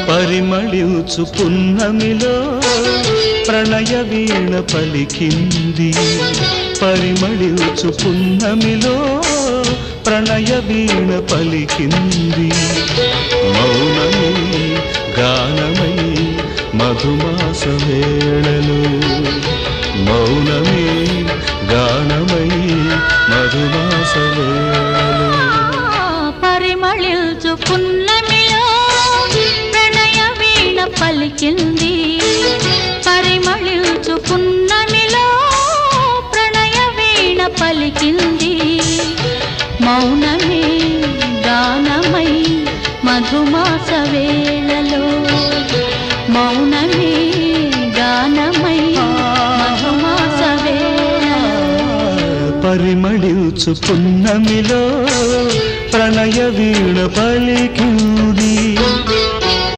పరిమళించు పున్నమిలో ప్రణయ వీణ పలికింది పరిమళించు పున్నమిలో ప్రణయ వీణ పలికింది మౌనమే గానమై మధుమాస వేళలో మౌనమే గానమై మధుమాస వేళలో పరిమళించు పున్నమిలో ప్రణయ వీణ పలికింది పరిమళించు పున్నమిలో ప్రణయ వీణ పలికింది మౌనమే గానమై మధుమాస వేళలో మౌనమే గానమై మధుమాస వేళలో పరిమళించు పున్నమిలో ప్రణయ వీణ పలికింది